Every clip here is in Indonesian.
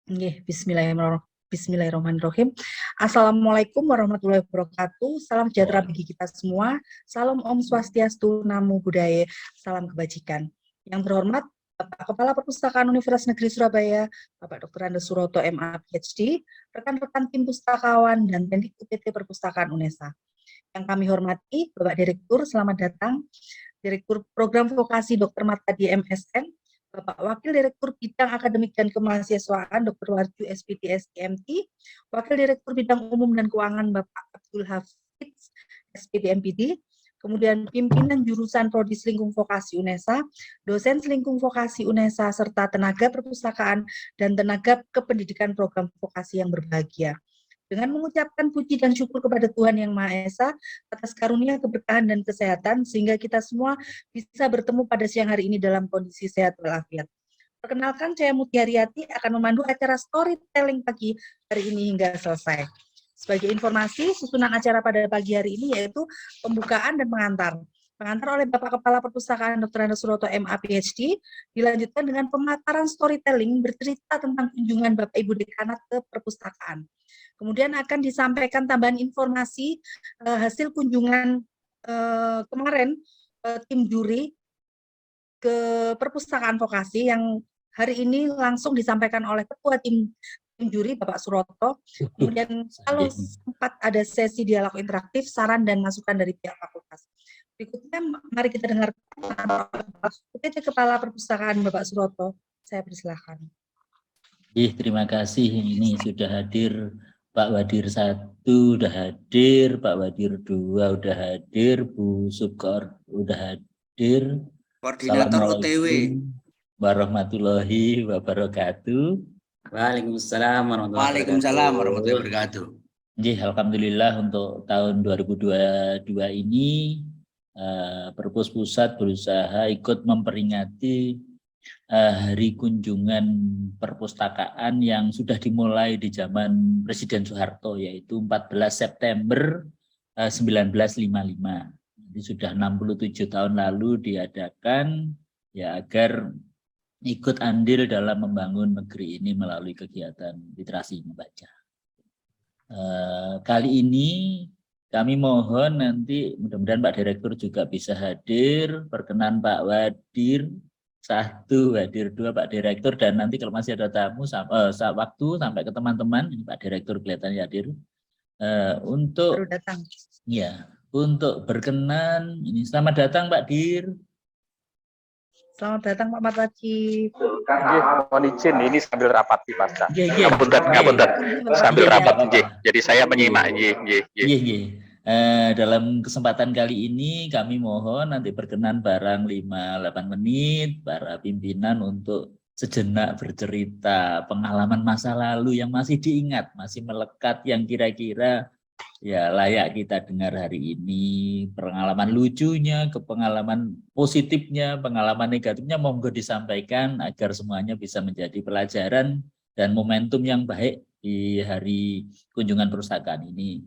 Bismillahirrahmanirrahim. Assalamualaikum warahmatullahi wabarakatuh. Salam sejahtera bagi kita semua. Salam Om Swastiastu, Namo Buddhaya, salam kebajikan. Yang terhormat Bapak Kepala Perpustakaan Universitas Negeri Surabaya, Bapak Dr. Andes Suroto, MA, PhD, rekan-rekan tim pustakawan dan teknik UPT Perpustakaan UNESA. Yang kami hormati Bapak Direktur, selamat datang. Direktur Program Vokasi Dr. Martadi MSN, Bapak Wakil Direktur Bidang Akademik dan Kemahasiswaan Dr. Warju SPD STMT, Wakil Direktur Bidang Umum dan Keuangan Bapak Abdul Hafiz SPD MPD, kemudian pimpinan jurusan Prodi Selingkung Vokasi UNESA, dosen Selingkung Vokasi UNESA, serta tenaga perpustakaan dan tenaga kependidikan program vokasi yang berbahagia. Dengan mengucapkan puji dan syukur kepada Tuhan Yang Maha Esa atas karunia keberkahan dan kesehatan, sehingga kita semua bisa bertemu pada siang hari ini dalam kondisi sehat walafiat. Perkenalkan, saya Mutia Riyati akan memandu acara storytelling pagi hari ini hingga selesai. Sebagai informasi, susunan acara pada pagi hari ini yaitu pembukaan dan pengantar. Pengantar oleh Bapak Kepala Perpustakaan Dr. Andes Suroto, MA, PhD, dilanjutkan dengan pemaparan storytelling bercerita tentang kunjungan Bapak Ibu Dekanat ke perpustakaan. Kemudian akan disampaikan tambahan informasi hasil kunjungan kemarin tim juri ke perpustakaan vokasi yang hari ini langsung disampaikan oleh ketua tim juri Bapak Suroto. Kemudian kalau sempat ada sesi dialog interaktif, saran dan masukan dari pihak fakultas. Berikutnya mari kita dengar UPT Kepala Perpustakaan Bapak Suroto. Saya persilahkan. Terima kasih. Ini sudah hadir Pak Wadir 1 udah hadir, Pak Wadir 2 udah hadir, Bu Sukor udah hadir. Koordinator OTW. Warahmatullahi wabarakatuh. Waalaikumsalam warahmatullahi wabarakatuh. Alhamdulillah untuk tahun 2022 ini Perpus Pusat berusaha ikut memperingati hari kunjungan perpustakaan yang sudah dimulai di zaman Presiden Soeharto, yaitu 14 September 1955. Jadi sudah 67 tahun lalu diadakan ya agar ikut andil dalam membangun negeri ini melalui kegiatan literasi membaca. Kali ini kami mohon nanti mudah-mudahan Pak Direktur juga bisa hadir, perkenan Pak Wadir 1, Wadir 2, Pak Direktur, dan nanti kalau masih ada tamu waktu sampai ke teman-teman, ini Pak Direktur kelihatannya hadir. Untuk baru datang. Ya, untuk berkenan ini selamat datang Pak Dir. Selamat datang Pak Martadi. Mohon izin ini sambil rapat di Pasca. Ngapunten. Sambil rapat jadi saya menyimak. Dalam kesempatan kali ini kami mohon nanti berkenan barang 5-8 menit para pimpinan untuk sejenak bercerita pengalaman masa lalu yang masih diingat, masih melekat, yang kira-kira ya layak kita dengar hari ini. Pengalaman lucunya, pengalaman positifnya, pengalaman negatifnya monggo disampaikan agar semuanya bisa menjadi pelajaran dan momentum yang baik di hari kunjungan perpustakaan ini.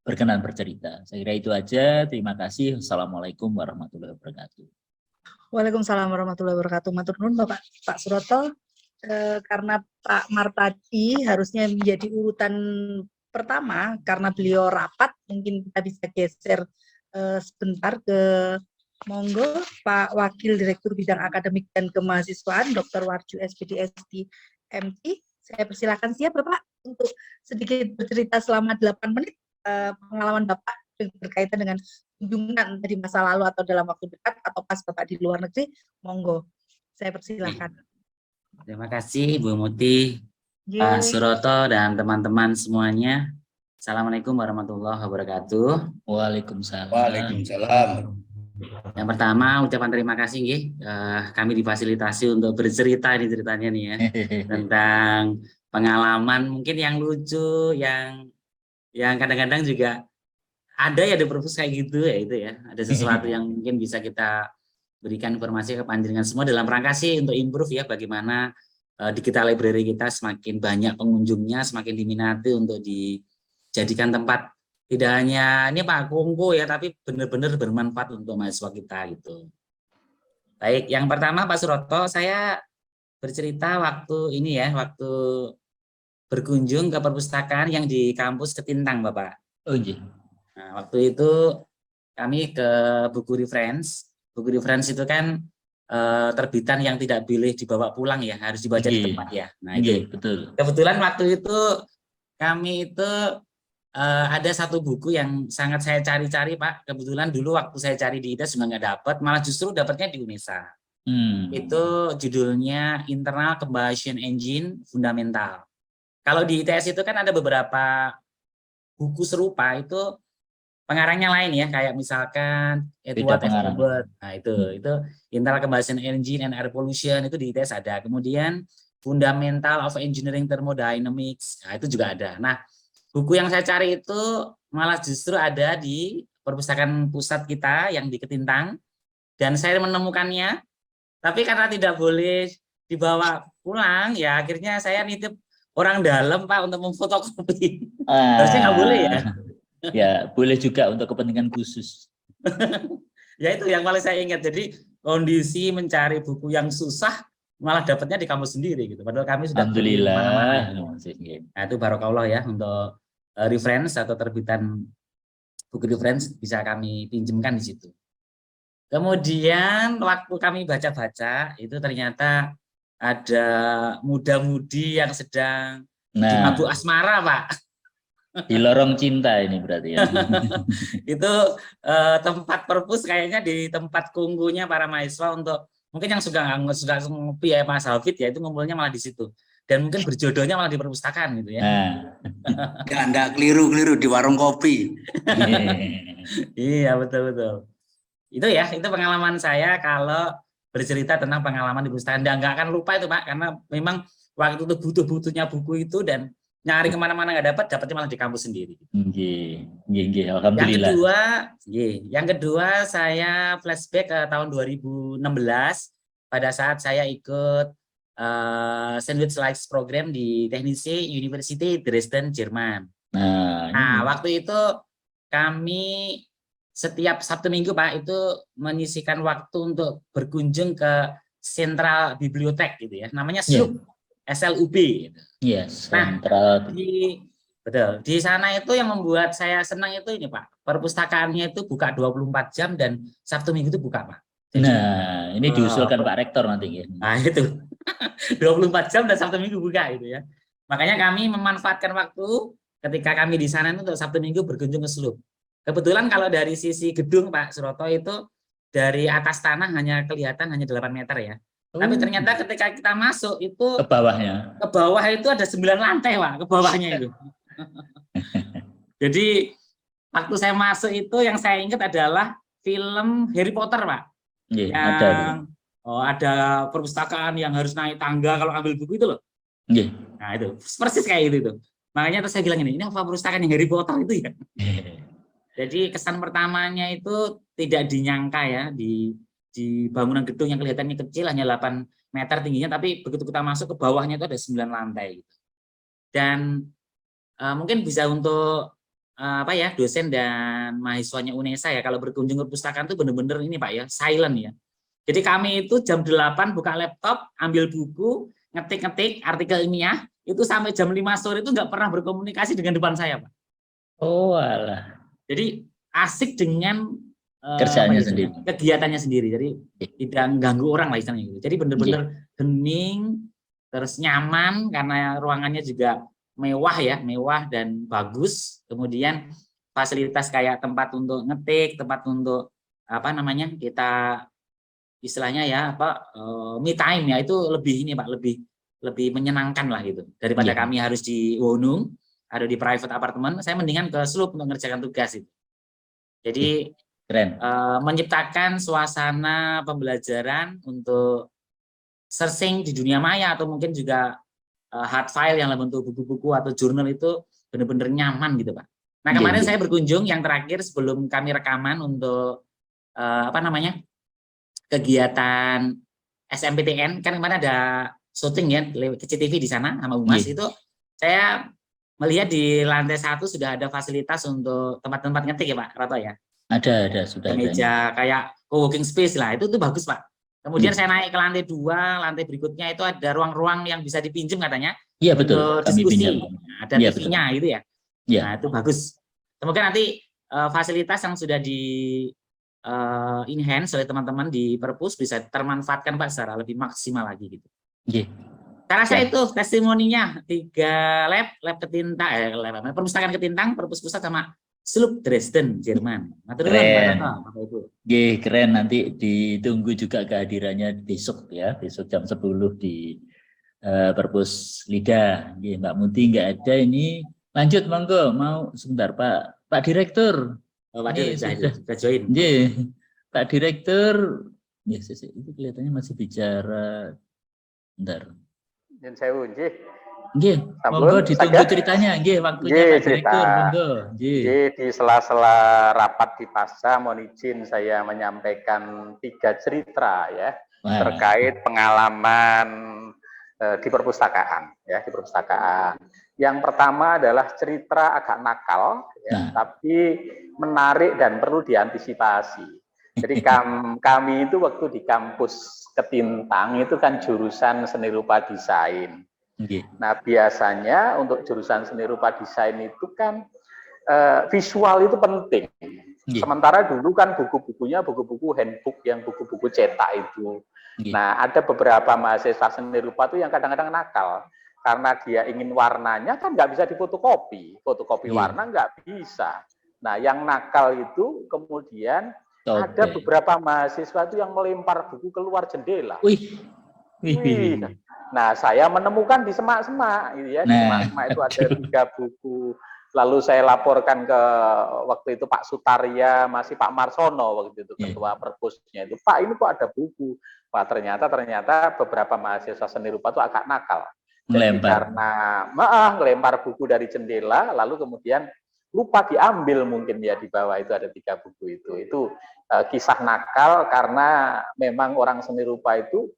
Berkenan bercerita. Saya kira itu aja. Terima kasih. Assalamualaikum warahmatullahi wabarakatuh. Waalaikumsalam warahmatullahi wabarakatuh. Matur nuwun Pak Suroto. Karena Pak Martadi harusnya menjadi urutan pertama karena beliau rapat, mungkin kita bisa geser sebentar ke monggo Pak Wakil Direktur Bidang Akademik dan Kemahasiswaan Dr. Warju SPD STMT. Saya persilakan siap Bapak untuk sedikit bercerita selama 8 menit pengalaman Bapak berkaitan dengan kunjungan di masa lalu atau dalam waktu dekat atau pas Bapak di luar negeri. Monggo, saya persilakan. Terima kasih Bu Muti, Pak Suroto dan teman-teman semuanya. Assalamualaikum warahmatullahi wabarakatuh. Waalaikumsalam. Yang pertama ucapan terima kasih kami difasilitasi untuk bercerita ini ceritanya nih ya tentang pengalaman mungkin yang lucu, yang kadang-kadang juga ada ya di perpus kayak gitu ya, itu ya ada sesuatu yang mungkin bisa kita berikan informasi ke panjenengan semua dalam rangka sih untuk improve ya bagaimana digital library kita semakin banyak pengunjungnya, semakin diminati untuk dijadikan tempat tidak hanya ini Pak Kongko ya, tapi benar-benar bermanfaat untuk mahasiswa kita gitu. Baik, yang pertama Pak Suroto, saya bercerita waktu ini ya, waktu berkunjung ke perpustakaan yang di kampus Ketintang, Bapak. Oh, iya. Nah, waktu itu kami ke buku reference. Buku reference itu kan terbitan yang tidak boleh dibawa pulang ya, harus dibaca di tempat ya. Nah, itu. Betul. Kebetulan waktu itu kami itu ada satu buku yang sangat saya cari-cari, Pak. Kebetulan dulu waktu saya cari di ITS juga nggak dapat, malah justru dapatnya di UNESA. Itu judulnya Internal Combustion Engine Fundamental. Kalau di ITS itu kan ada beberapa buku serupa, itu pengarangnya lain ya, kayak misalkan Edward F. Albert. Nah, itu Internal Combustion Engine and Air Pollution itu di ITS ada. Kemudian Fundamental of Engineering Thermodynamics, nah, itu juga ada. Nah, buku yang saya cari itu malah justru ada di perpustakaan pusat kita yang di Ketintang, dan saya menemukannya, tapi karena tidak boleh dibawa pulang, ya akhirnya saya nitip orang dalam, Pak, untuk memfotokopi. Harusnya nggak boleh ya. Ya, boleh juga untuk kepentingan khusus. Ya itu yang paling saya ingat. Jadi kondisi mencari buku yang susah malah dapatnya di kampus sendiri gitu. Padahal kami sudah Alhamdulillah. Nah, itu barokallah ya, untuk reference atau terbitan buku reference bisa kami pinjamkan di situ. Kemudian waktu kami baca-baca itu ternyata ada muda-mudi yang sedang mabuk asmara, Pak. Di lorong cinta ini berarti ya. Itu tempat perpus kayaknya di tempat kungkunya para mahasiswa untuk mungkin yang suka ngopi ya Mas Hafid ya, itu ngumpulnya malah di situ. Dan mungkin berjodohnya malah di perpustakaan gitu ya. Enggak keliru di warung kopi. Iya, betul. Itu ya, itu pengalaman saya kalau bercerita tentang pengalaman di perpustakaan. Dan nggak akan lupa itu, Pak, karena memang waktu itu butuh-butuhnya buku itu dan nyari kemana-mana nggak dapatnya malah di kampus sendiri. Alhamdulillah. Yang kedua saya flashback ke tahun 2016 pada saat saya ikut Sandwich Lives Program di Technische University Dresden, Jerman. Nah, waktu itu kami setiap Sabtu Minggu, Pak, itu menyisikan waktu untuk berkunjung ke Sentral Bibliotek gitu ya. Namanya SLUB, SLUB gitu. Yes, nah, di sana itu yang membuat saya senang itu ini, Pak. Perpustakaannya itu buka 24 jam dan Sabtu Minggu itu buka, Pak. Jadi, ini diusulkan Pak Rektor nanti ya. Nah, itu. 24 jam dan Sabtu Minggu buka gitu ya. Makanya kami memanfaatkan waktu ketika kami di sana itu untuk Sabtu Minggu berkunjung ke SLUB. Kebetulan kalau dari sisi gedung, Pak Suroto, itu dari atas tanah hanya kelihatan hanya 8 meter ya. Tapi ternyata ketika kita masuk itu ke bawahnya. Ke bawah itu ada 9 lantai, Pak, ke bawahnya itu. Jadi waktu saya masuk itu yang saya ingat adalah film Harry Potter, Pak. Ada perpustakaan yang harus naik tangga kalau ambil buku itu loh. Nah, itu persis kayak gitu. Makanya terus saya bilang ini apa perpustakaan yang Harry Potter itu ya. Jadi kesan pertamanya itu tidak dinyangka ya, di bangunan gedung yang kelihatannya kecil hanya 8 meter tingginya, tapi begitu kita masuk ke bawahnya itu ada 9 lantai. Dan mungkin bisa untuk dosen dan mahasiswanya UNESA ya, kalau berkunjung ke perpustakaan itu benar-benar ini, Pak ya, silent ya. Jadi kami itu jam 8 buka laptop, ambil buku, ngetik-ngetik artikel ilmiah, itu sampai jam 5 sore itu nggak pernah berkomunikasi dengan depan saya, Pak. Oh, alah. Jadi asik dengan kerjaannya sendiri, kegiatannya sendiri, jadi tidak mengganggu orang lah istilahnya gitu. Jadi benar-benar hening, terus nyaman karena ruangannya juga mewah dan bagus. Kemudian fasilitas kayak tempat untuk ngetik, tempat untuk kita istilahnya ya me time ya, itu lebih ini, Pak, lebih menyenangkan lah gitu daripada kami harus di Wonung, ada di private apartemen. Saya mendingan ke SLUB untuk mengerjakan tugas itu. Jadi keren. Menciptakan suasana pembelajaran untuk searching di dunia maya atau mungkin juga hard file yang dalam bentuk buku-buku atau jurnal itu benar-benar nyaman gitu, Pak. Nah, kemarin saya berkunjung yang terakhir sebelum kami rekaman untuk kegiatan SMPTN, kan kemarin ada syuting ya lewat CCTV di sana sama Umas. Itu saya melihat di lantai 1 sudah ada fasilitas untuk tempat-tempat ngetik ya, Pak Roto ya. Ada sudah. Meja kayak co-working space lah, itu bagus, Pak. Kemudian saya naik ke lantai 2, lantai berikutnya itu ada ruang-ruang yang bisa dipinjam katanya. Iya betul, Untuk kami diskusi. pinjam. Nah, ada Iya, TV-nya gitu ya. Iya. Nah, itu bagus. Semoga nanti fasilitas yang sudah di enhance oleh teman-teman di Perpus bisa termanfaatkan Pak secara lebih maksimal lagi gitu. Iya. Karena saya itu testimoninya 3 lab ketintang, perpustakaan ketintang, Perpus Pusat sama Slub Dresden, Jerman. Keren. Bapak Ibu. Keren, nanti ditunggu juga kehadirannya besok ya, besok jam 10 di Perpus Lida. Mbak Muti nggak ada ini. Lanjut monggo, mau sebentar Pak Direktur. Pak Ini sudah join. Pak Direktur, itu kelihatannya masih bicara. Bentar. Yen sewu nggih. Nggih, monggo ditunggu ceritanya. Nggih, waktunya Pak Direktur, monggo. Nggih, di sela-sela rapat di Pasca, mohon izin saya menyampaikan 3 cerita ya. Terkait pengalaman di perpustakaan ya, di perpustakaan. Yang pertama adalah cerita agak nakal ya, tapi menarik dan perlu diantisipasi. Jadi kami itu waktu di kampus Ketintang itu kan jurusan seni rupa desain. Nah, biasanya untuk jurusan seni rupa desain itu kan visual itu penting. Sementara dulu kan buku-bukunya buku-buku handbook yang buku-buku cetak itu. Nah, ada beberapa mahasiswa seni rupa itu yang kadang-kadang nakal. Karena dia ingin warnanya kan nggak bisa difotokopi. Fotokopi warna nggak bisa. Nah, yang nakal itu kemudian ada beberapa mahasiswa itu yang melempar buku keluar jendela. Nah, saya menemukan di semak-semak, gitu ya. Di semak-semak itu ada 3 buku. Lalu saya laporkan ke waktu itu Pak Sutarya, masih Pak Marsono waktu itu ketua perpusnya itu. Pak, ini kok ada buku? Pak, ternyata beberapa mahasiswa seni rupa itu agak nakal. Jadi karena ngelempar buku dari jendela, lalu kemudian lupa diambil mungkin ya di bawah itu ada 3 buku itu. Itu kisah nakal karena memang orang seni rupa itu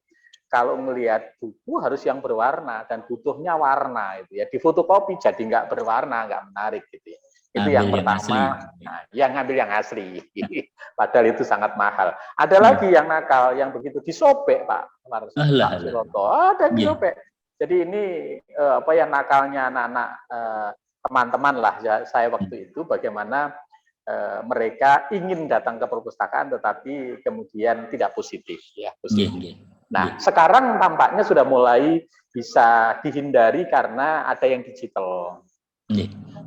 kalau melihat buku harus yang berwarna dan butuhnya warna itu ya, difotokopi jadi nggak berwarna, nggak menarik gitu ya. Itu yang pertama. Nah, yang ngambil yang asli. Padahal itu sangat mahal. Ada lagi yang nakal yang begitu disobek Pak Suroto. Ada disobek. Jadi ini apa ya nakalnya anak-anak teman-teman lah ya, saya waktu itu bagaimana mereka ingin datang ke perpustakaan tetapi kemudian tidak positif ya, positif. Nah, sekarang tampaknya sudah mulai bisa dihindari karena ada yang digital.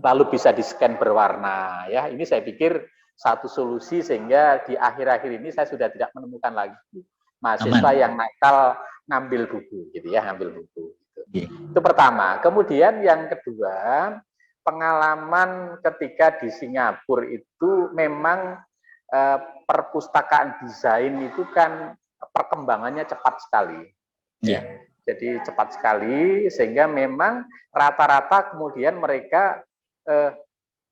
Lalu bisa di-scan berwarna ya. Ini saya pikir satu solusi sehingga di akhir-akhir ini saya sudah tidak menemukan lagi mahasiswa yang nakal ngambil buku gitu ya, ngambil buku gitu. Itu pertama. Kemudian yang kedua, pengalaman ketika di Singapura itu memang perpustakaan desain itu kan perkembangannya cepat sekali. Ya. Jadi cepat sekali sehingga memang rata-rata kemudian mereka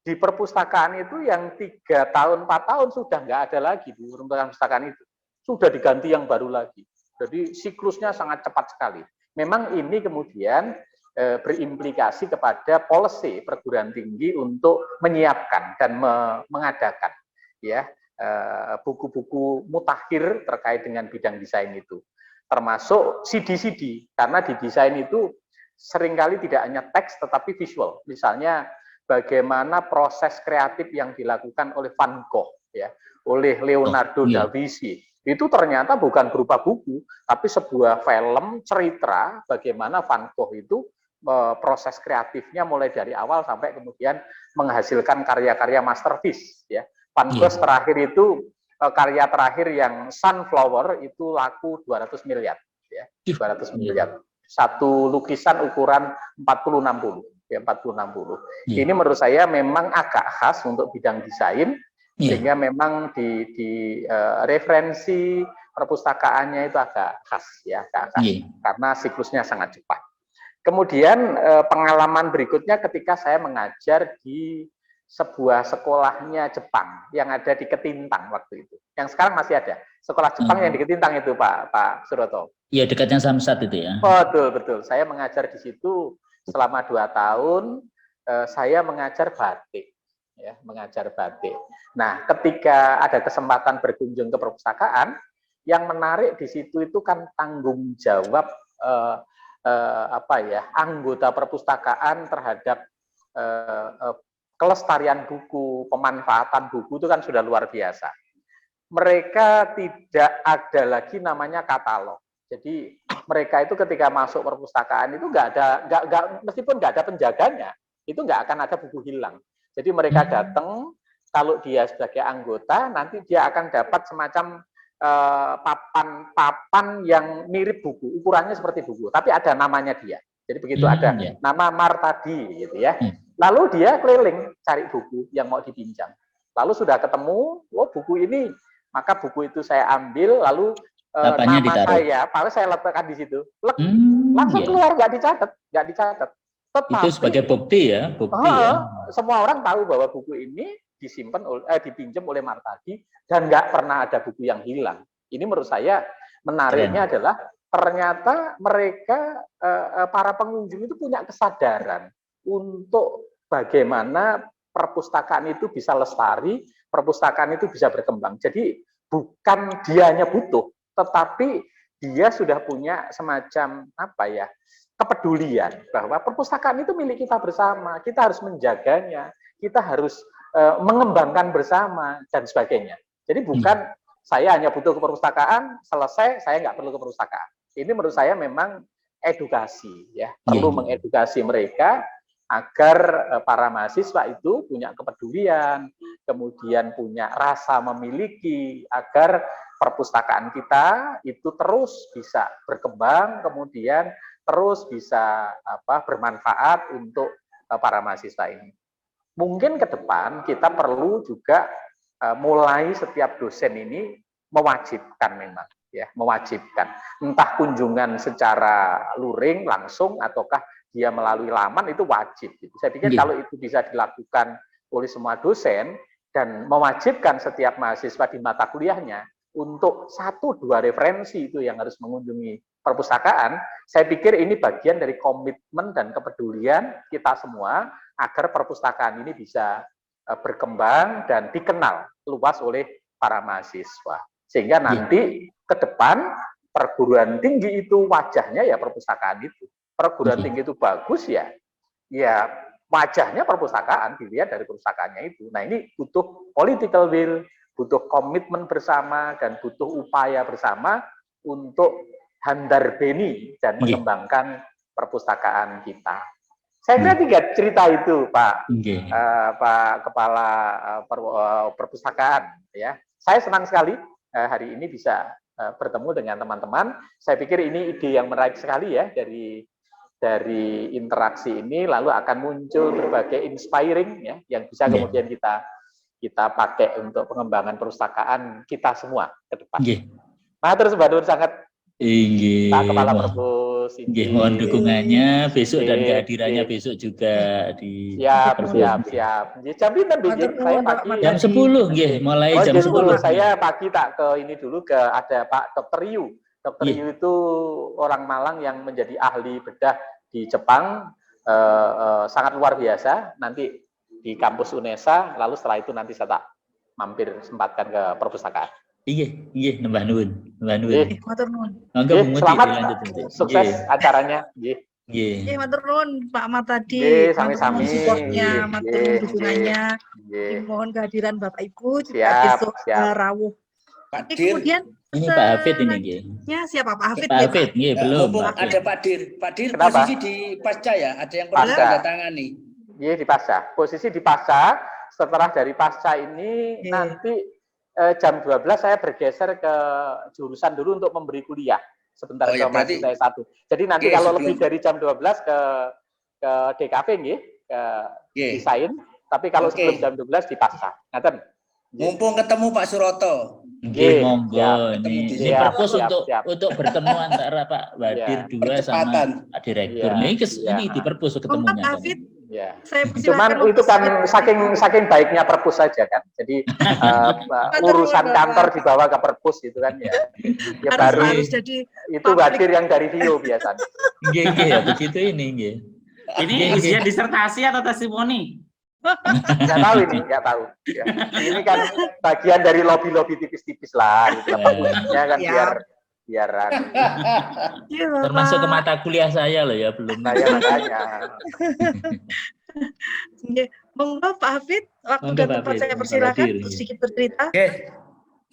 di perpustakaan itu yang 3 tahun, 4 tahun sudah nggak ada lagi di perpustakaan itu. Sudah diganti yang baru lagi. Jadi siklusnya sangat cepat sekali. Memang ini kemudian berimplikasi kepada policy perguruan tinggi untuk menyiapkan dan mengadakan ya buku-buku mutakhir terkait dengan bidang desain itu, termasuk CD-CD, karena di desain itu seringkali tidak hanya teks tetapi visual. Misalnya bagaimana proses kreatif yang dilakukan oleh Van Gogh ya, oleh Leonardo da Vinci. Itu ternyata bukan berupa buku, tapi sebuah film cerita bagaimana Van Gogh itu proses kreatifnya mulai dari awal sampai kemudian menghasilkan karya-karya masterpiece ya. Van Gogh terakhir itu karya terakhir yang Sunflower itu laku 200 miliar ya. 200 miliar. Satu lukisan ukuran 40-60 ya, 40-60. Ini menurut saya memang agak khas untuk bidang desain sehingga memang di referensi perpustakaannya itu agak khas ya, agak khas karena siklusnya sangat cepat. Kemudian pengalaman berikutnya ketika saya mengajar di sebuah sekolahnya Jepang yang ada di Ketintang waktu itu. Yang sekarang masih ada. Sekolah Jepang yang di Ketintang itu Pak Suroto. Iya, dekatnya Samsat itu ya. Betul. Saya mengajar di situ selama 2 tahun. Saya mengajar batik. Ya, mengajar batik. Nah, ketika ada kesempatan berkunjung ke perpustakaan, Yang menarik di situ itu kan tanggung jawab anggota perpustakaan terhadap kelestarian buku, pemanfaatan buku itu kan sudah luar biasa. Mereka tidak ada lagi namanya katalog. Jadi mereka itu ketika masuk perpustakaan itu meskipun nggak ada penjaganya, itu nggak akan ada buku hilang. Jadi mereka datang, kalau dia sebagai anggota, nanti dia akan dapat semacam papan yang mirip buku, ukurannya seperti buku, tapi ada namanya dia. Jadi begitu ada nama Martadi gitu ya. Lalu dia keliling cari buku yang mau dipinjam. Lalu sudah ketemu, buku ini, maka buku itu saya ambil, lalu nama ditaruh. saya letakkan di situ. Langsung keluar, nggak dicatat. Tetapi, itu sebagai bukti ya, semua orang tahu bahwa buku ini dipinjam oleh Martadi dan nggak pernah ada buku yang hilang. Ini menurut saya menariknya adalah ternyata mereka para pengunjung itu punya kesadaran untuk bagaimana perpustakaan itu bisa lestari, perpustakaan itu bisa berkembang. Jadi bukan dianya butuh, tetapi dia sudah punya semacam kepedulian bahwa perpustakaan itu milik kita bersama, kita harus menjaganya, kita harus mengembangkan bersama dan sebagainya. Jadi bukan saya hanya butuh ke perpustakaan, selesai, saya nggak perlu ke perpustakaan. Ini menurut saya memang edukasi, ya, perlu mengedukasi mereka agar para mahasiswa itu punya kepedulian, kemudian punya rasa memiliki, agar perpustakaan kita itu terus bisa berkembang, kemudian terus bisa bermanfaat untuk para mahasiswa ini. Mungkin ke depan kita perlu juga mulai setiap dosen ini mewajibkan memang, ya, mewajibkan. Entah kunjungan secara luring langsung ataukah dia melalui laman, itu wajib. Gitu. Saya pikir kalau itu bisa dilakukan oleh semua dosen dan mewajibkan setiap mahasiswa di mata kuliahnya untuk 1-2 referensi itu yang harus mengunjungi perpustakaan, saya pikir ini bagian dari komitmen dan kepedulian kita semua agar perpustakaan ini bisa berkembang dan dikenal luas oleh para mahasiswa. Sehingga nanti ke depan perguruan tinggi itu wajahnya ya perpustakaan itu. Perguruan tinggi itu bagus ya wajahnya perpustakaan, dilihat dari perpustakaannya itu. Nah ini butuh political will, butuh komitmen bersama, dan butuh upaya bersama untuk handarbeni dan mengembangkan perpustakaan kita. Saya kira 3 cerita itu, Pak Kepala Perpustakaan. Ya, saya senang sekali hari ini bisa bertemu dengan teman-teman. Saya pikir ini ide yang menarik sekali ya dari interaksi ini, lalu akan muncul berbagai inspiring ya yang bisa kemudian kita pakai untuk pengembangan perpustakaan kita semua ke depan. Matur nuwun sangat Pak Kepala Perpus. Mohon dukungannya besok dan kehadirannya besok juga di siap. Jam pinten saya pagi jam 10 mulai jam 10. Saya pagi tak ke ini dulu ada Pak Dr. Yu. Dr. Yu itu orang Malang yang menjadi ahli bedah di Jepang, sangat luar biasa. Nanti di kampus UNESA, lalu setelah itu nanti saya tak mampir sempatkan ke perpustakaan. Iya, nambah nuwun. Selamat, sukses acaranya. Matur nuwun Pak Martadi, sami-sami supportnya, matur dukungannya. Mohon kehadiran Bapak Ibu siap. rawuh. Pak Dir. Kemudian ini Pak Hafid ini siapa Pak Hafid? Pak Hafid, belum. Ada Pak Dir. Pak Dir Kenapa? posisi di pasca ya, ada yang perlu tanda tangani. Di pasca. Posisi di pasca. Setelah dari pasca ini nanti jam 12 saya bergeser ke jurusan dulu untuk memberi kuliah sebentar ke mahasiswa saya 1. Jadi nanti kalau lebih dari jam 12 ke DKV ke desain, tapi kalau sebelum jam 12 di pasca. Ngaten. Mumpung ketemu Pak Suroto. Monggo ini perpus untuk bertemu antara Pak Wadir 2 sama Pak Direktur. Ini di perpus ketemunya. Ya. Cuman itu kan saking baiknya perpus saja kan. Jadi urusan kantor dibawa ke perpus itu kan ya. Harus jadi itu Wadir yang dari Vio biasanya. Ya begitu ini. Ini ujian disertasi atau testimoni? Nggak tahu ini, nggak tahu. Ya. Ini kan bagian dari lobby-lobby tipis-tipis lah. Gitu. Maksudnya kan biar Termasuk ke mata kuliah saya loh ya, belum. saya makanya. Monggo Pak Hafid, waktu dan tempat saya persilakan untuk sedikit bercerita. Oke,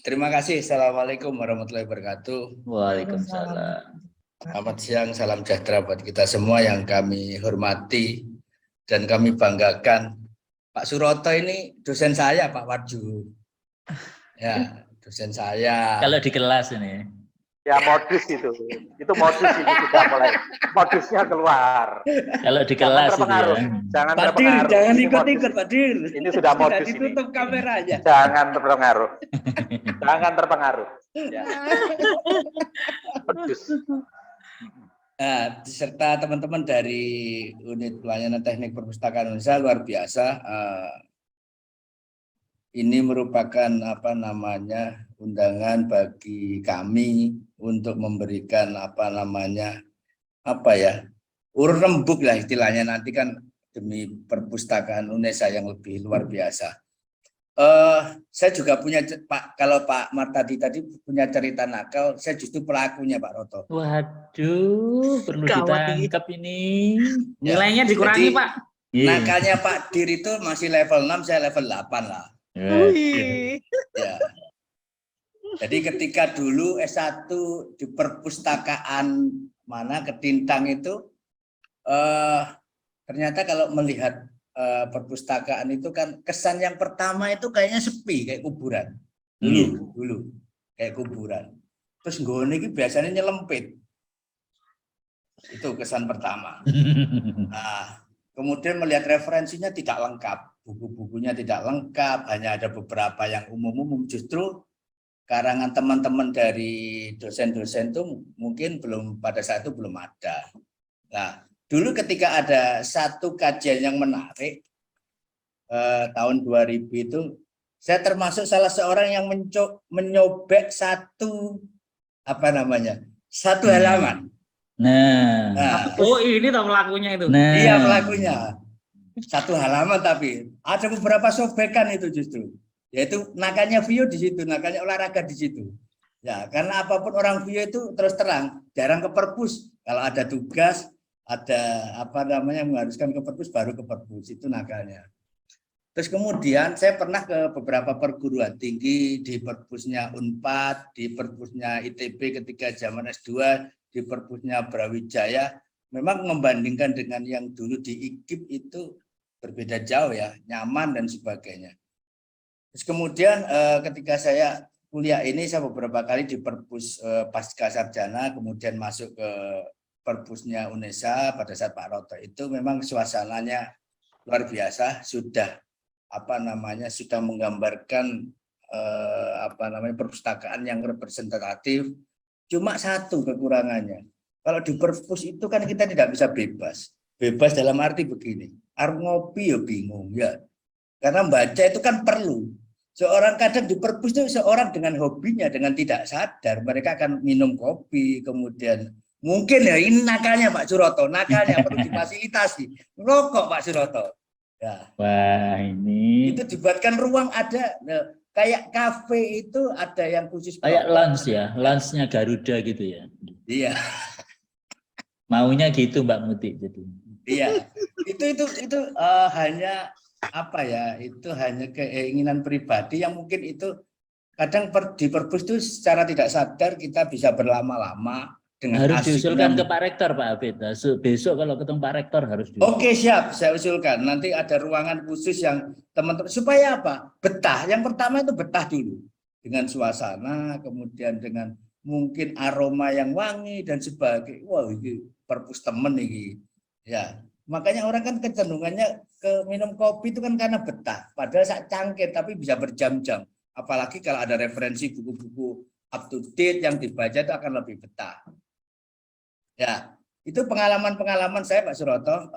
terima kasih. Assalamualaikum warahmatullahi wabarakatuh. Waalaikumsalam. Selamat siang, salam sejahtera buat kita semua yang kami hormati dan kami banggakan. Pak Suroto ini dosen saya, Pak Warju. Ya, dosen saya. Kalau di kelas ini. Ya modus itu modus itu sudah mulai modusnya keluar. Kalau di kelas itu ya. Jangan Pak Dir, terpengaruh. jangan Ini ikut-ikut modus. Pak Dir. Ini sudah modus Sudah ditutup ini. kameranya. Jangan terpengaruh. Jangan terpengaruh. Ya. Modus. Nah, serta teman-teman dari unit pelayanan teknik perpustakaan Indonesia luar biasa. Ini merupakan undangan bagi kami untuk memberikan urun rembuk lah istilahnya, nanti kan demi perpustakaan Indonesia yang lebih luar biasa. Saya juga punya kalau Pak Martadi tadi punya cerita nakal, saya justru pelakunya Pak Roto. Waduh, perlu ditangkap ini. Nilainya dikurangi, Jadi, Pak. Nakalnya Pak Dir itu masih level 6, saya level 8 lah. Ya. Jadi ketika dulu S1 di perpustakaan Ketintang itu, ternyata kalau melihat perpustakaan itu kan kesan yang pertama itu kayaknya sepi, kayak kuburan. Dulu kayak kuburan. Terus nggone iki biasanya nyelempit. Itu kesan pertama. Nah, kemudian melihat referensinya tidak lengkap, buku-bukunya tidak lengkap, hanya ada beberapa yang umum-umum. Justru karangan teman-teman dari dosen-dosen itu mungkin pada saat itu belum ada. Nah, dulu ketika ada satu kajian yang menarik tahun 2000 itu, saya termasuk salah seorang yang menyobek satu halaman. Nah. Oh, ini toh pelakunya itu. Nah. Iya, pelakunya. Satu halaman, tapi ada beberapa sobekan itu justru. Yaitu nakalnya Vio di situ, nakalnya olahraga di situ. Ya, karena apapun orang Vio itu terus terang jarang ke perpus. Kalau ada tugas, ada mengharuskan ke perpus, baru ke perpus, itu nakalnya. Terus kemudian saya pernah ke beberapa perguruan tinggi, di perpusnya Unpad, di perpusnya ITB ketika zaman S2, di perpusnya Brawijaya. Memang membandingkan dengan yang dulu di IKIP itu berbeda jauh ya, nyaman dan sebagainya. Terus kemudian ketika saya kuliah ini, saya beberapa kali di perpus pasca sarjana, kemudian masuk ke perpusnya UNESA pada saat Pak Roto itu memang suasananya luar biasa, sudah sudah menggambarkan perpustakaan yang representatif. Cuma satu kekurangannya, kalau di perpus itu kan kita tidak bisa bebas. Bebas dalam arti begini, arep ngopi ya bingung ya, karena baca itu kan perlu. Seorang kadang di perpus itu seorang dengan hobinya, dengan tidak sadar mereka akan minum kopi, kemudian mungkin ya ini nakalnya Pak Suroto, nakalnya perlu difasilitasi, rokok Pak Suroto. Ya. Wah, ini itu dibuatkan ruang ada kayak kafe itu ada yang khusus kayak lunch ya, lunchnya Garuda gitu ya. Iya. Maunya gitu Mbak Muti jadi. Iya. Itu hanya itu hanya keinginan pribadi yang mungkin itu kadang di perpus itu secara tidak sadar kita bisa berlama-lama. Harus diusulkan ke Pak Rektor Pak Hafid. Besok kalau ketemu Pak Rektor harus diusulkan. Oke, siap, saya usulkan. Nanti ada ruangan khusus yang teman-teman supaya apa? Betah. Yang pertama itu betah dulu dengan suasana, kemudian dengan mungkin aroma yang wangi dan sebagainya. Wah, ini perpus temen ini. Ya, makanya orang kan kecenderungannya ke minum kopi itu kan karena betah. Padahal saat cangkir tapi bisa berjam-jam. Apalagi kalau ada referensi buku-buku up to date yang dibaca itu akan lebih betah. Ya, itu pengalaman-pengalaman saya Pak Suroto.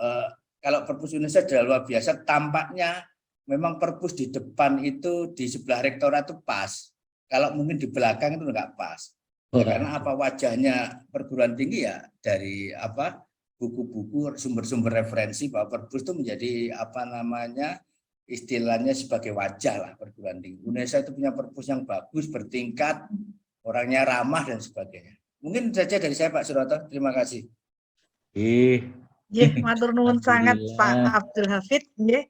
Kalau perpus Indonesia sudah luar biasa, tampaknya memang perpus di depan itu di sebelah rektorat itu pas. Kalau mungkin di belakang itu enggak pas. Ya, karena wajahnya perguruan tinggi ya dari buku-buku sumber-sumber referensi bahwa perpus itu menjadi istilahnya sebagai wajah lah perguruan tinggi. UNESA itu punya perpus yang bagus, bertingkat, orangnya ramah dan sebagainya. Mungkin saja dari saya Pak Suroto. Terima kasih. Nggih, matur nuwun sangat Pak Alhamdulillah. Abdul Hafid. Nggih.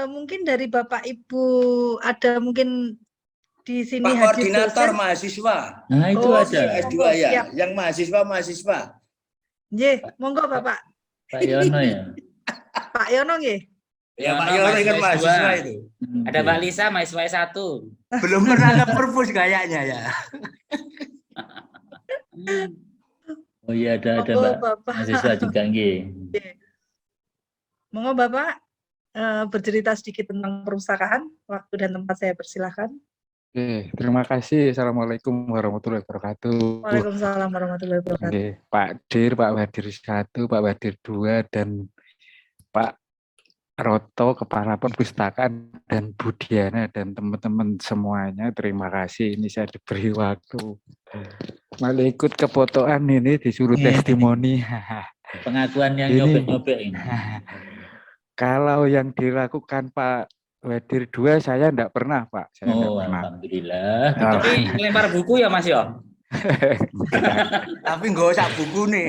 Mungkin dari Bapak Ibu ada mungkin di sini Pak hadir Koordinator dosen. mahasiswa. Nah, itu Oh, ada. iya. S2 Monggo, ya, siap. yang mahasiswa. Nggih, monggo Bapak. Pak Yono ya. Pak Yono nggih. Ya Pak Yono, Yono kan mahasiswa mahasiswa S2. itu. Ada Mbak Lisa, mahasiswa S1. Belum pernah nge-perpus kayaknya ya. Oh iya, ada Monggo Mbak Bapak. mahasiswa juga nggih. Monggo Bapak bercerita sedikit tentang perpustakaan. Waktu dan tempat saya persilahkan. Oke, terima kasih. Assalamualaikum warahmatullahi wabarakatuh. Waalaikumsalam warahmatullahi wabarakatuh. Oke, Pak Dir, Pak Wadir 1, Pak Wadir 2, dan Pak Roto, Kepala Perpustakaan, dan Budiana, dan teman-teman semuanya. Terima kasih. Ini saya diberi waktu. Malah ikut kefotoan ini, disuruh testimoni. Pengakuan yang Ini. nyobek-nyobek ini. Kalau yang dilakukan Pak Wadir 2, saya enggak pernah, Pak. Saya enggak Oh, pernah. alhamdulillah. Tapi ngelempar buku ya Mas yo? Tapi nggak usah buku nih.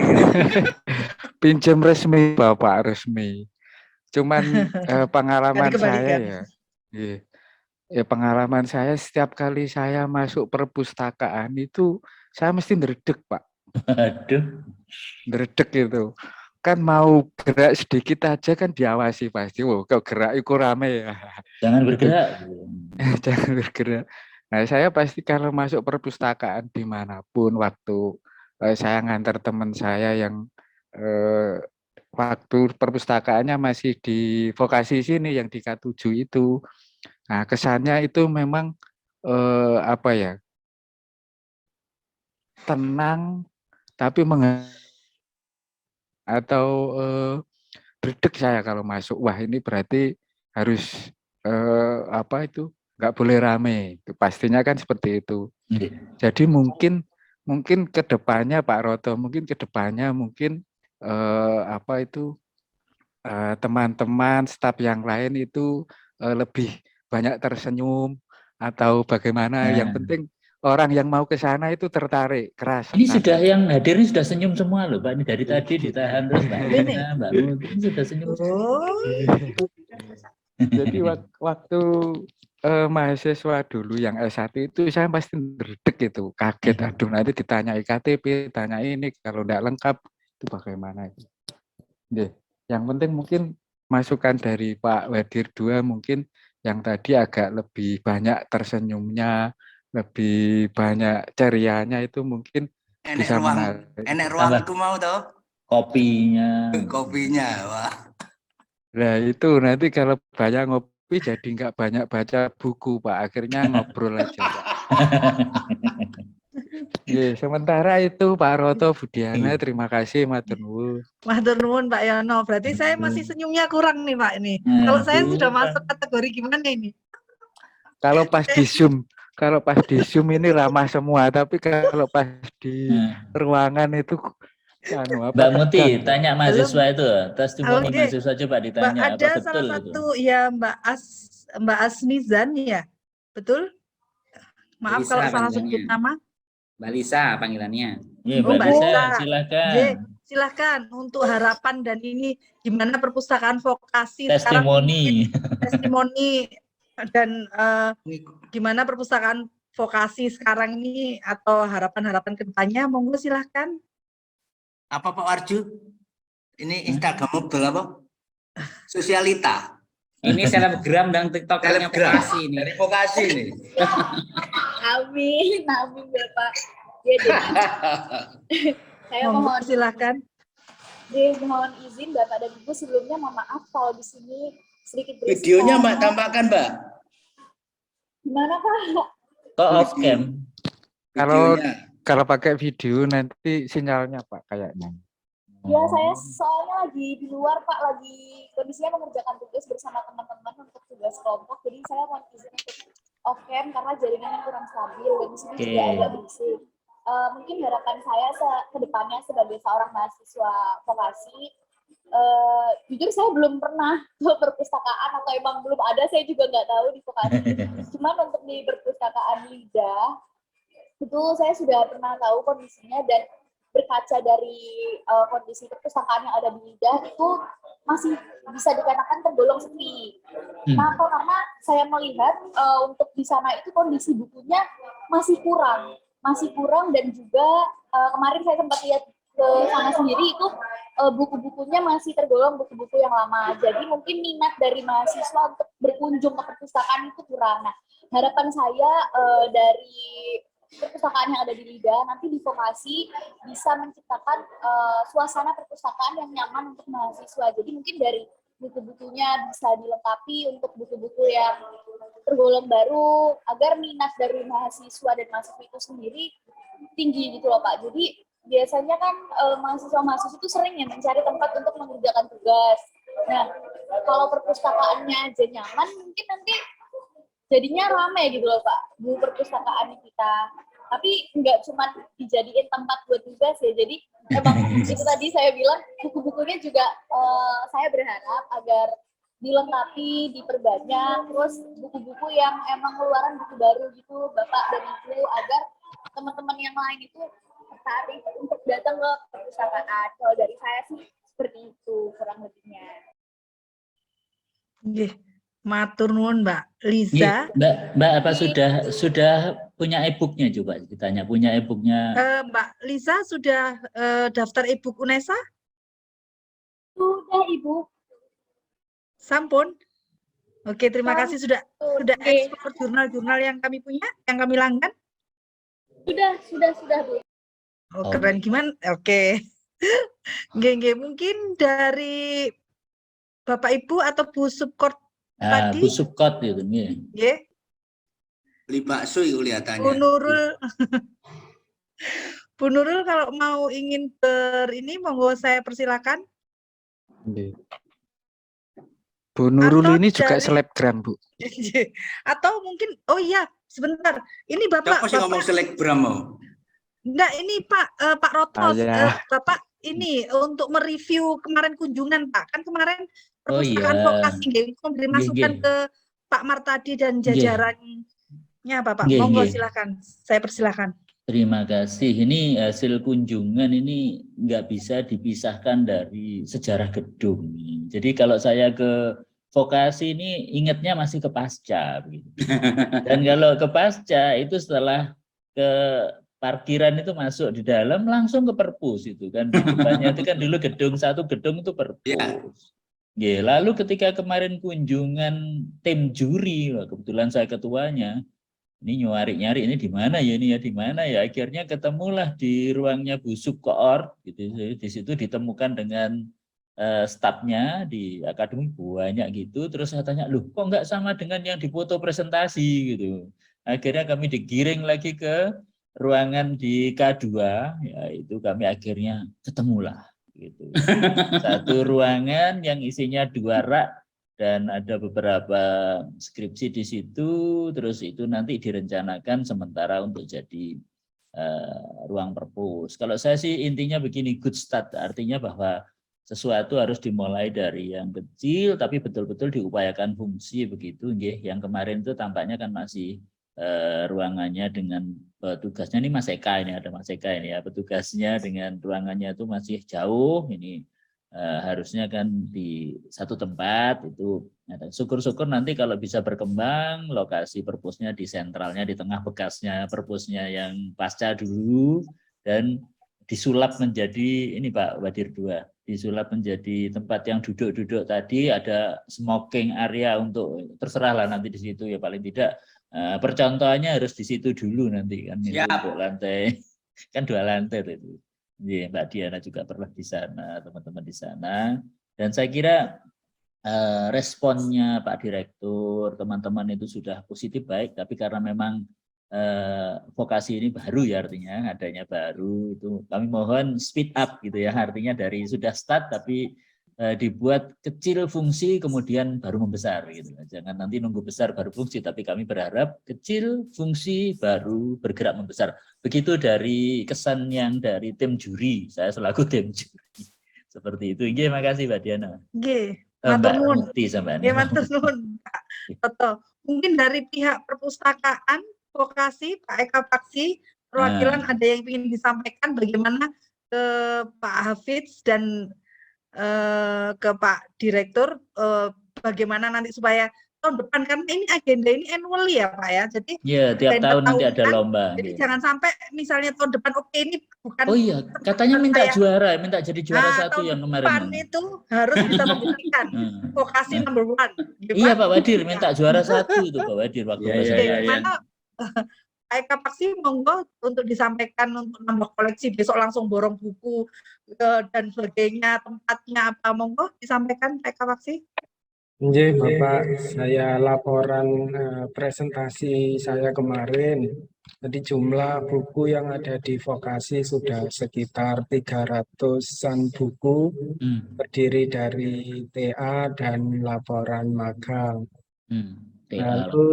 Pinjam resmi, Bapak resmi. Cuman pengalaman Nanti saya kembalikan. ya, iya. Ya pengalaman saya setiap kali saya masuk perpustakaan itu saya mesti ndredeg, Pak. Aduh. Ndredeg itu. Kan mau gerak sedikit aja kan diawasi pasti. Wow, kok gerak itu rame ya. Jangan bergerak. Jangan bergerak. Nah, saya pasti kalau masuk perpustakaan dimanapun waktu saya ngantar teman saya yang waktu perpustakaannya masih di vokasi sini yang di K7 itu. Nah, kesannya itu memang apa ya? Tenang tapi atau berdek saya kalau masuk. Wah, ini berarti harus apa itu? Nggak boleh rame. Itu pastinya kan seperti itu. Jadi mungkin ke depannya Pak Roto, mungkin ke depannya mungkin apa itu teman-teman staf yang lain itu lebih banyak tersenyum atau bagaimana. Yang penting orang yang mau ke sana itu tertarik keras. Ini sudah yang hadir ini sudah senyum semua loh Pak. Ini dari tadi ditahan terus Mbak Lina, Mbak Muti ini sudah senyum. Jadi waktu mahasiswa dulu yang S1 itu saya pasti berdek itu, kaget. Aduh, nanti ditanya IKTP, tanya ini, kalau tidak lengkap itu bagaimana. Yang penting mungkin masukan dari Pak Wadir 2 mungkin yang tadi agak lebih banyak tersenyumnya, lebih banyak cerianya itu mungkin bisa menarik. Enek ruangku mau toh. Kopinya. Wah. Nah itu nanti kalau banyak ngopi jadi nggak banyak baca buku Pak, akhirnya ngobrol aja Pak. Sementara itu Pak Roto, Budiana, terima kasih matur nuwun. Matur nuwun Pak Yono. Berarti saya masih senyumnya kurang nih Pak ini. Kalau saya sudah masuk kategori gimana ini? Kalau pas di Zoom ini ramah semua, tapi kalau pas di ruangan itu Mbak Muti tanya mahasiswa itu, testimoni mahasiswa coba ditanya. Ada apa salah betul satu itu? ya Mbak Asmizan ya, betul? Maaf Lisa, kalau salah panggilannya. sebut nama. Mbak Lisa panggilannya. Iya, Oh, Mbak Lisa, silakan. Silakan untuk harapan dan ini gimana perpustakaan vokasi testimoni. Sekarang, testimoni dan gimana perpustakaan vokasi sekarang ini atau harapan-harapan kedepannya, monggo silahkan. Apa Pak Warju? Ini Instagram betul apa? Sosialita. Ini selebgram dan tiktokernya vokasi ini. Dari vokasi ini. Amin Bapak. Ya, saya mohon silakan. Mohon izin Bapak dan Ibu sebelumnya mohon maaf kalau di sini sedikit berisiko. Videonya Mbak tambahkan Mbak. Gimana Pak? Kok off cam? Kalau pakai video nanti sinyalnya Pak kayaknya. Ya saya soalnya lagi di luar Pak, lagi kondisinya mengerjakan tugas bersama teman-teman untuk tugas kelompok, jadi saya mohon izin untuk off cam karena jaringannya kurang stabil dan di sini juga agak berisik. Mungkin harapan saya ke depannya sebagai seorang mahasiswa vokasi, jujur saya belum pernah ke perpustakaan atau emang belum ada, saya juga nggak tahu di vokasi. Cuman untuk di perpustakaan lidah itu saya sudah pernah tahu kondisinya, dan berkaca dari kondisi perpustakaan yang ada di lidah itu masih bisa dikatakan tergolong sepi. Kenapa? Karena saya melihat untuk di sana itu kondisi bukunya masih kurang dan juga kemarin saya sempat lihat ke sana sendiri itu buku-bukunya masih tergolong buku-buku yang lama. Jadi mungkin minat dari mahasiswa untuk berkunjung ke perpustakaan itu kurang. Nah, harapan saya dari perpustakaan yang ada di Lidah nanti di vokasi bisa menciptakan suasana perpustakaan yang nyaman untuk mahasiswa. Jadi mungkin dari buku-bukunya bisa dilengkapi untuk buku-buku yang tergolong baru agar minat dari mahasiswa dan mahasiswa itu sendiri tinggi gitu loh Pak. Jadi biasanya kan mahasiswa-mahasiswa itu sering ya mencari tempat untuk mengerjakan tugas. Nah, kalau perpustakaannya aja nyaman, mungkin nanti jadinya ramai gitu loh Pak, di perpustakaan kita. Tapi nggak cuma dijadiin tempat buat tugas ya, jadi emang itu tadi saya bilang buku-bukunya juga saya berharap agar dilengkapi, diperbanyak, terus buku-buku yang emang keluaran buku baru gitu Bapak dan Ibu, agar teman-teman yang lain itu tertarik untuk datang ke perpustakaan. Kalau dari saya sih seperti itu kurang lebihnya. Nggih, matur nuwun Mbak Liza. Mbak apa sudah punya e-booknya coba ditanya, punya e-booknya? Mbak Liza sudah daftar e-book UNESA? Sudah Ibu. Sampun. Oke, terima kasih sudah ekspor jurnal-jurnal yang kami punya, yang kami langgan. Sudah Bu. Oh, keren gimana? Oke. Nggih, mungkin dari Bapak Ibu atau Bu Subkot tadi? Bu Subkot itu nggih. Nggih. Beli bakso itu kelihatannya. Bu Nurul kalau mau ingin ini monggo saya persilakan. Bu Nurul Atau ini juga dari- selebgram, Bu. Atau mungkin, oh iya, sebentar. Ini Bapak. Siapa sih ngomong selebgram mau? Enggak, ini Pak Rotos. ya. Bapak ini untuk mereview kemarin kunjungan Pak. Kan kemarin Oh, perpustakaan iya. vokasi memberi masukan Nggih. ke Pak Martadi dan jajarannya Bapak. Nggih, Monggo nggih. silakan. Saya persilakan. Terima kasih. Ini hasil kunjungan ini nggak bisa dipisahkan dari sejarah gedung. Jadi kalau saya ke vokasi ini ingatnya masih ke pasca. Begitu. Dan kalau ke pasca itu setelah ke parkiran itu masuk di dalam langsung ke perpus itu kan. Di depannya itu kan dulu satu gedung itu perpus. Ya, lalu ketika kemarin kunjungan tim juri, kebetulan saya ketuanya, ini nyari ini di mana ya di mana ya, akhirnya ketemulah di ruangnya Bu Subkoor gitu. Di situ ditemukan dengan stafnya di akademi banyak gitu. Terus saya tanya, loh kok nggak sama dengan yang dipoto presentasi gitu. Akhirnya kami digiring lagi ke ruangan di K2, ya itu kami akhirnya ketemulah gitu. Satu ruangan yang isinya 2 rak dan ada beberapa skripsi di situ, terus itu nanti direncanakan sementara untuk jadi ruang perpus. Kalau saya sih intinya begini, good start, artinya bahwa sesuatu harus dimulai dari yang kecil tapi betul-betul diupayakan fungsi begitu nggih. Yang kemarin itu tampaknya kan masih ruangannya dengan petugasnya, ini Mas Eka, ini ada Mas Eka ini ya, petugasnya dengan ruangannya itu masih jauh, ini harusnya kan di satu tempat itu. Syukur-syukur nanti kalau bisa berkembang lokasi perpusnya di sentralnya, di tengah bekasnya perpusnya yang pasca dulu, dan disulap menjadi ini Pak Wadir 2, disulap menjadi tempat yang duduk-duduk tadi, ada smoking area untuk terserahlah nanti di situ ya, paling tidak percontohannya harus di situ dulu nanti kan, untuk lantai kan 2 lantai itu. Ya, Mbak Diana juga pernah di sana, teman-teman di sana, dan saya kira responnya Pak Direktur, teman-teman itu sudah positif baik, tapi karena memang vokasi ini baru ya, artinya adanya baru, itu kami mohon speed up gitu ya, artinya dari sudah start tapi dibuat kecil fungsi kemudian baru membesar gitu. Jangan nanti nunggu besar baru fungsi, tapi kami berharap kecil fungsi baru bergerak membesar. Begitu dari kesan yang dari tim juri, saya selaku tim juri. Seperti itu. Nggih, makasih Mbak Diana. Nggih, Mbak matur nuwun. Mukti sampean. Nggih, matur nuwun, Pak Toto. Mungkin dari pihak perpustakaan, vokasi, Pak Eka Paksi, perwakilan ada yang ingin disampaikan bagaimana ke Pak Hafiz dan ke Pak Direktur, bagaimana nanti supaya tahun depan, karena ini agenda ini annually ya Pak ya, jadi ya tiap tahun nanti ada lomba. Jadi jangan sampai misalnya tahun depan ini bukan. Oh iya, katanya minta juara, minta jadi juara satu yang kemarin. Tahun depan itu harus bisa membuktikan vokasi number 1. Iya Pak Wadir, minta juara satu itu Pak Wadir waktu Bagaimana Eka Paksi monggo untuk disampaikan untuk nambah koleksi, besok langsung borong buku dan sebagainya, tempatnya apa, monggo disampaikan Eka Paksi. Nggih, Bapak, saya laporan presentasi saya kemarin. Jadi jumlah buku yang ada di vokasi sudah sekitar 300-an buku, terdiri dari TA dan laporan magang. Lalu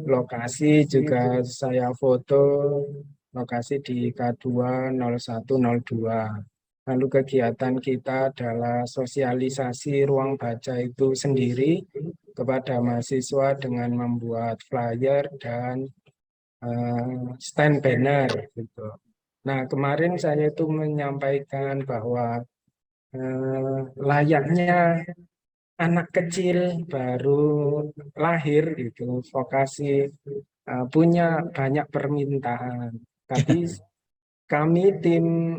lokasi juga saya foto, lokasi di K2 01 02. Lalu kegiatan kita adalah sosialisasi ruang baca itu sendiri kepada mahasiswa dengan membuat flyer dan stand banner gitu. Nah, kemarin saya itu menyampaikan bahwa layaknya anak kecil baru lahir gitu, vokasi punya banyak permintaan. Tapi kami tim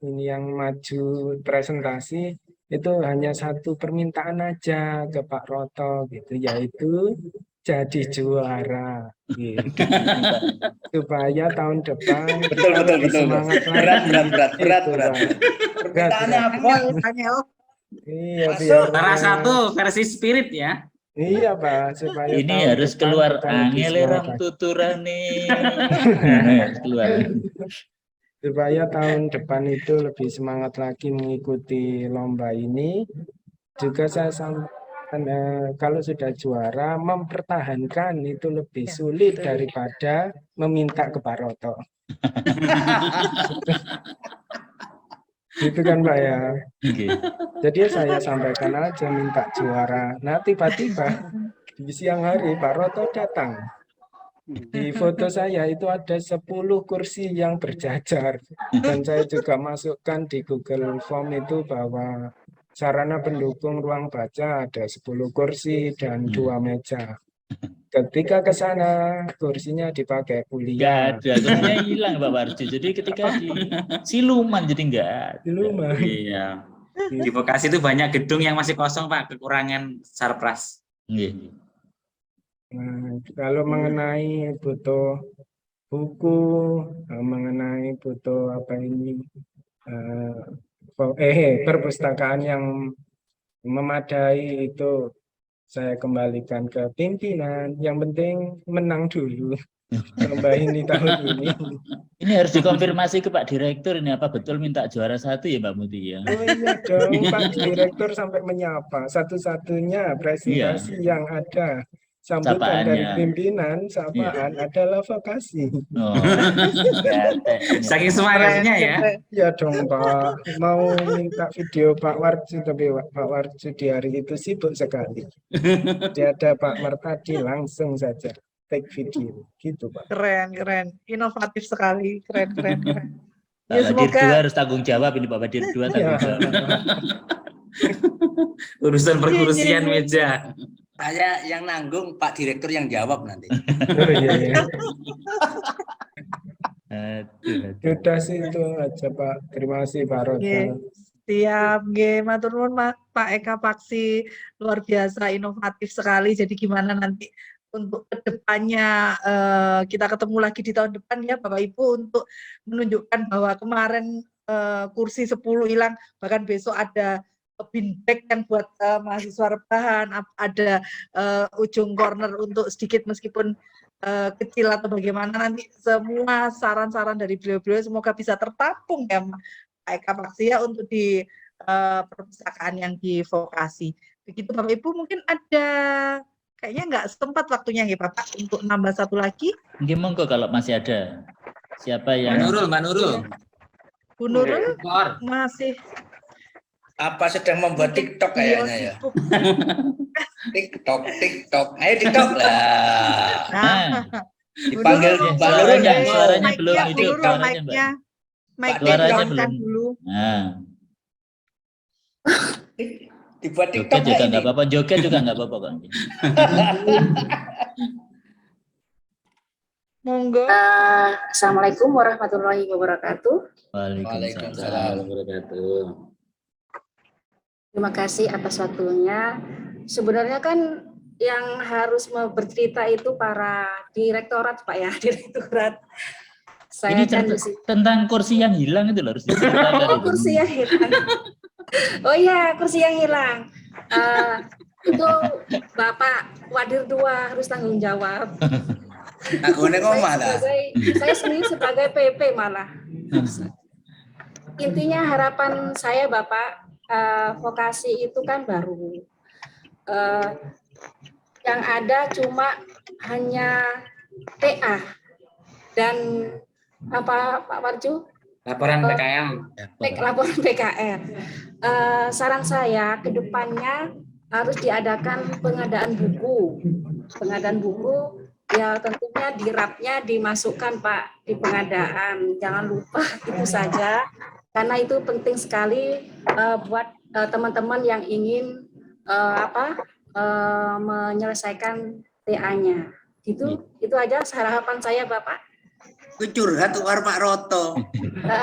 ini yang maju presentasi itu hanya satu permintaan aja ke Pak Roto gitu, yaitu jadi juara gitu. Supaya tahun depan betul. Berat. Permintaannya apa? Iya, biar Juara satu versi spirit ya. Iya Pak, supaya ini harus keluar angeleram tuturane. Keluar. Supaya tahun depan itu lebih semangat lagi mengikuti lomba ini. Juga saya sampaikan kalau sudah juara, mempertahankan itu lebih sulit daripada meminta ke Pak Roto. Gitu kan Pak ya. Jadi saya sampaikan aja minta juara. Nah tiba-tiba di siang hari Pak Roto datang. Di foto saya itu ada 10 kursi yang berjajar, dan saya juga masukkan di Google Form itu bahwa sarana pendukung ruang baca ada 10 kursi dan 2 meja. Ketika ke sana kursinya dipakai kuliah. Nggak ada, kursinya hilang Pak Warjo. Jadi ketika di siluman jadi nggak ada. Siluman. Iya. Di vokasi itu banyak gedung yang masih kosong Pak, kekurangan sarpras. Nah, kalau mengenai butuh buku, mengenai butuh apa ini perpustakaan yang memadai itu saya kembalikan ke pimpinan. Yang penting menang dulu lomba ini tahun ini. Ini harus dikonfirmasi ke Pak Direktur, ini apa betul minta juara satu ya Mbak Muti ya? Oh iya dong, Pak Direktur sampai menyapa. Satu-satunya presentasi yang ada sambutan dari pimpinan, sapaan adalah vokasi. Oh, saking semangatnya ya. Ya dong Pak, mau minta video Pak Warju, tapi Pak Warju di hari itu sibuk sekali. Dia ada Pak Martadi, langsung saja take video, gitu Pak. Keren, inovatif sekali, keren. Pak Wadir 2 harus tanggung jawab ini Pak Wadir 2 tanggung jawab. Urusan perkursian meja. Saya yang nanggung, Pak Direktur yang jawab nanti. Oh iya. Sudah sih itu aja Pak. Terima kasih Pak Roto. Siap, matur nuwun Pak Eka Paksi, luar biasa inovatif sekali. Jadi gimana nanti untuk kedepannya kita ketemu lagi di tahun depan ya Bapak Ibu untuk menunjukkan bahwa kemarin kursi 10 hilang, bahkan besok ada bin bag yang buat mahasiswa rebahan, ada ujung corner untuk sedikit meskipun kecil atau bagaimana, nanti semua saran-saran dari beliau-beliau semoga bisa tertampung ya Pak Eka Paksi ya untuk di perpustakaan yang di vokasi. Begitu Bapak Ibu, mungkin ada kayaknya nggak sempat waktunya ya Bapak untuk nambah satu lagi. Mungkin monggo kalau masih ada. Siapa yang Mbak Nurul. Bu Nurul masih Apa sedang membuat TikTok Beliau kayaknya ya? sibuk. TikTok. Ayo TikTok lah. Nah, Dipanggil Bu Nurul, Mbak Nurul nggak mau. suaranya belum mic-nya, Bu hidup, Nurul, suaranya, Mbak. mic-nya. Mic-nya Suaranya dihidupkan belum. dulu. Nah, Dibuat joget TikTok juga nggak nggak ini? apa-apa, joget juga nggak apa-apa kok. Monggo. Assalamualaikum warahmatullahi wabarakatuh. Waalaikumsalam. Terima kasih atas waktunya. Sebenarnya kan yang harus bercerita itu para direktorat, Pak ya, direktorat. Saya Ini kan tentang kursi yang hilang itu loh, harus diceritakan. Oh, kursi yang hilang. Oh iya, kursi yang hilang. Itu Bapak Wadir 2 harus tanggung jawab. Aku ngomong lah. Saya sendiri sebagai PP malah. Intinya harapan saya Bapak, vokasi itu kan baru. Yang ada cuma hanya TA dan apa Pak Warju? Laporan PKL. Laporan PKL. Saran saya ke depannya harus diadakan pengadaan buku. Pengadaan buku ya tentunya di rapnya dimasukkan Pak di pengadaan. Jangan lupa itu saja karena itu penting sekali buat teman-teman yang ingin menyelesaikan TA-nya. Itu aja harapan saya Bapak. Curhat war Pak Roto.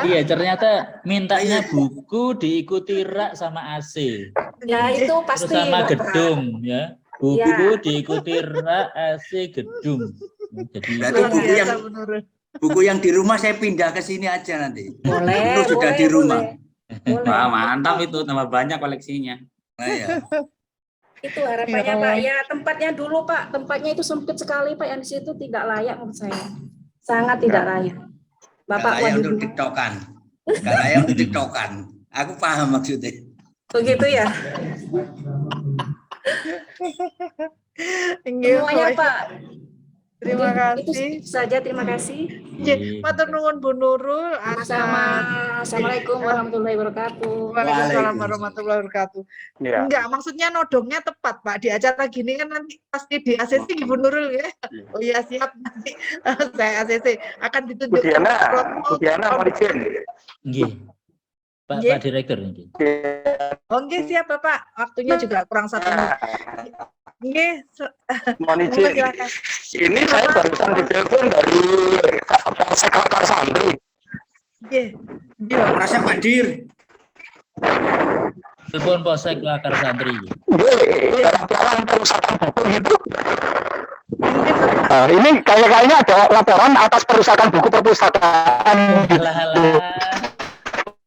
Iya, ternyata mintanya buku diikuti rak sama AC. Ya itu pasti. Terus sama Bapak. gedung ya. Buku diikuti rak, AC, gedung. Jadi buku yang di rumah saya pindah ke sini aja nanti. Boleh. Sudah di rumah. Boleh. Wah, mantap itu, tambah banyak koleksinya. Nah, ya. Itu harapannya Pak. Ya tempatnya dulu Pak, tempatnya itu sempit sekali Pak, yang di situ tidak layak menurut saya. Sangat tidak layak. Bapak layak Wadir untuk TikTokan. Nggak layak untuk TikTokan. Aku paham maksudnya. Begitu ya. Semuanya Pak. Terima kasih. Itu saja, terima kasih. Matur nuwun Bu Nurul. Assalamualaikum warahmatullahi wabarakatuh. Waalaikumsalam warahmatullahi wabarakatuh. Ya. Enggak, maksudnya nodongnya tepat Pak. Di acara gini kan nanti pasti di ACC Bu Nurul ya. Oh iya siap, nanti saya ACC akan ditunjuk. Bu Diana mau izin. nggih. Pak Direktur nggih. Oh nggih siap Bapak. Waktunya juga kurang 1 menit. Nggih. Mohon izin. Ini saya barusan ditelepon dari Sekretariat Santri. Nggih. Merasa Pak Dir. Telepon Polsek Lakar Santri. Laporan perusahaan buku itu. Ini kayaknya ada laporan atas perusahaan buku perpustakaan. Halah.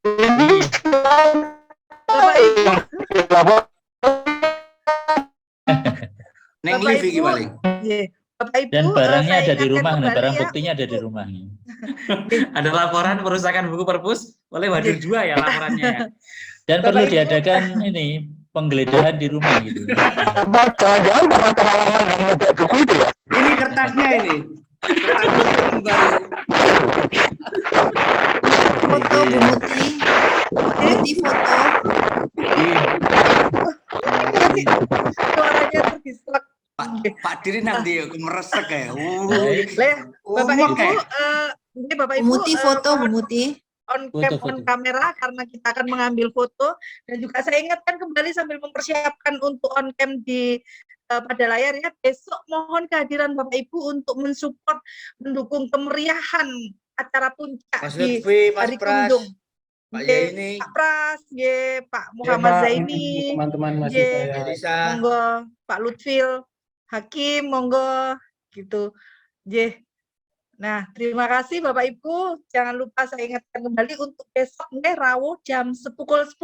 Ini Neng Livi gimana? Bapak Ibu, dan barangnya saya ada di ingatkan rumah, kembali barang ya, buktinya ada di rumah. Ada laporan perusahaan buku perpus oleh Wadir 2 ya laporannya ya. Dan perlu diadakan ini penggeledahan di rumah gitu. Jangan karena pengalaman yang ngejak buku itu ya. Ini kertasnya ini. Kertasnya kembali. Foto Bu Muti. Muti foto. suaranya terdislek. Pak Diri nanti meresek ya. Bapak Ibu, ini Bapak Ibu. Muti foto Bu Muti. On cam, on kamera karena kita akan mengambil foto dan juga saya ingatkan kembali sambil mempersiapkan untuk on cam di pada layar ya, besok mohon kehadiran Bapak Ibu untuk mensupport, mendukung kemeriahan acara puncak Mas di Lutfi, Mas hari Pras, Kunjung. Pak Zaini, Pak Pras, Pak Muhammad Zaini, teman-teman masih saya. monggo Pak Lutfil, Hakim, monggo gitu. Nah, terima kasih Bapak Ibu. Jangan lupa saya ingatkan kembali untuk besok Rawo jam pukul 10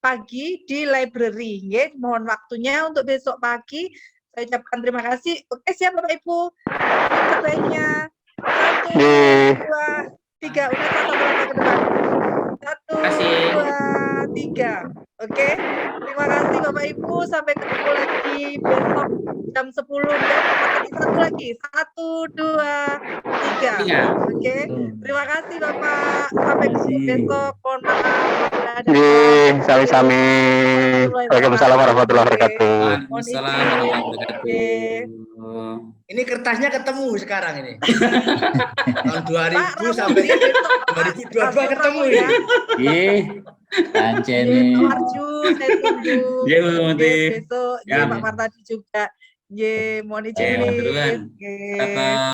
pagi di library. Mohon waktunya untuk besok pagi. Saya ucapkan terima kasih. Oke, siap Bapak Ibu. Terbaiknya. 1, 2, 3. Udah 1, 2, 3. Oke, terima kasih Bapak Ibu. Sampai ketemu lagi besok jam 10 ya. Satu lagi, 1, 2, 3. Oke, terima kasih Bapak. Sampai ketemu besok. Mohon maaf. Sami-sami. Waalaikumsalam warahmatullahi wabarakatuh. Waalaikumsalam warahmatullahi wabarakatuh. Ini kertasnya ketemu sekarang ini. Tahun 2000 sampai 2022 ketemu ini. Ih, Pancen. Pak Arju, saya tunggu. Iya, Bu Muti. Besok, Ya. Pak Martadi juga. Mohon Oke, izin. duluan. Oke. Apa